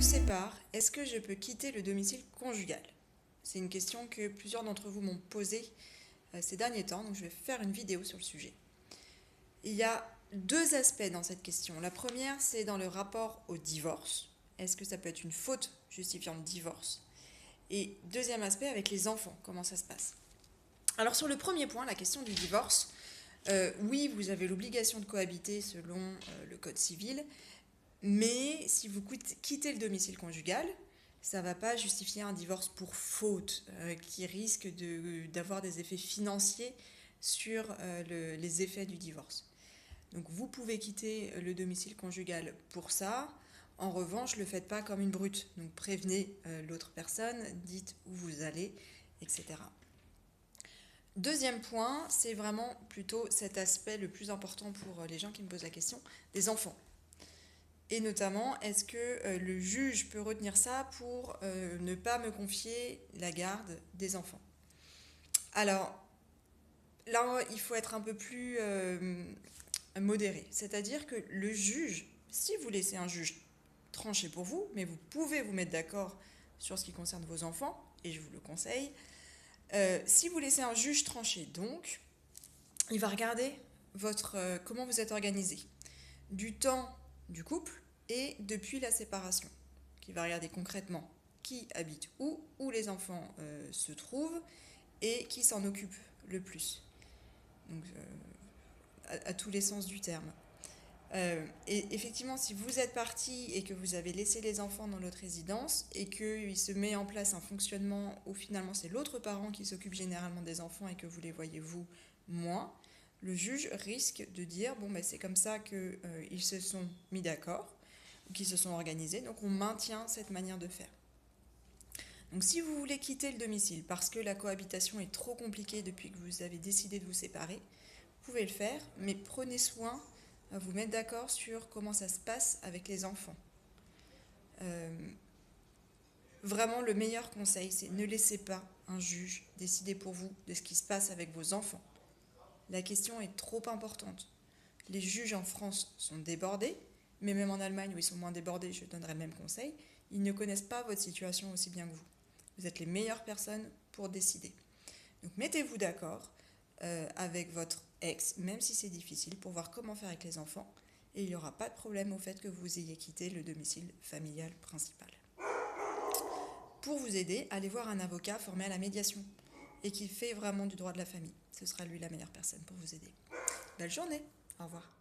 sépare, est-ce que je peux quitter le domicile conjugal? C'est une question que plusieurs d'entre vous m'ont posée ces derniers temps, donc je vais faire une vidéo sur le sujet. Il y a deux aspects dans cette question. La première, c'est dans le rapport au divorce. Est-ce que ça peut être une faute justifiant le divorce? Et deuxième aspect, avec les enfants, comment ça se passe? Alors sur le premier point, la question du divorce, oui, vous avez l'obligation de cohabiter selon le code civil, mais si vous quittez le domicile conjugal, ça ne va pas justifier un divorce pour faute qui risque d'avoir des effets financiers sur les effets du divorce. Donc vous pouvez quitter le domicile conjugal pour ça. En revanche, ne le faites pas comme une brute. Donc prévenez l'autre personne, dites où vous allez, etc. Deuxième point, c'est vraiment plutôt cet aspect le plus important pour les gens qui me posent la question, des enfants. Et notamment, est-ce que le juge peut retenir ça pour ne pas me confier la garde des enfants? Alors, là, il faut être un peu plus modéré. C'est-à-dire que le juge, si vous laissez un juge trancher pour vous, mais vous pouvez vous mettre d'accord sur ce qui concerne vos enfants, et je vous le conseille, si vous laissez un juge trancher, donc, il va regarder comment vous êtes organisé, du temps du couple et depuis la séparation, qui va regarder concrètement qui habite où les enfants se trouvent et qui s'en occupe le plus. Donc, à tous les sens du terme. Et effectivement, si vous êtes parti et que vous avez laissé les enfants dans l'autre résidence et qu'il se met en place un fonctionnement où finalement c'est l'autre parent qui s'occupe généralement des enfants et que vous les voyez vous moins, le juge risque de dire bon ben c'est comme ça qu'ils se sont mis d'accord ou qu'ils se sont organisés, donc on maintient cette manière de faire. Donc si vous voulez quitter le domicile parce que la cohabitation est trop compliquée depuis que vous avez décidé de vous séparer, vous pouvez le faire, mais prenez soin à vous mettre d'accord sur comment ça se passe avec les enfants. Vraiment, le meilleur conseil, c'est ne laissez pas un juge décider pour vous de ce qui se passe avec vos enfants. La question est trop importante. Les juges en France sont débordés, mais même en Allemagne où ils sont moins débordés, je donnerai le même conseil, ils ne connaissent pas votre situation aussi bien que vous. Vous êtes les meilleures personnes pour décider. Donc mettez-vous d'accord avec votre ex, même si c'est difficile, pour voir comment faire avec les enfants. Et il n'y aura pas de problème au fait que vous ayez quitté le domicile familial principal. Pour vous aider, allez voir un avocat formé à la médiation et qui fait vraiment du droit de la famille. Ce sera lui la meilleure personne pour vous aider. Belle journée, au revoir.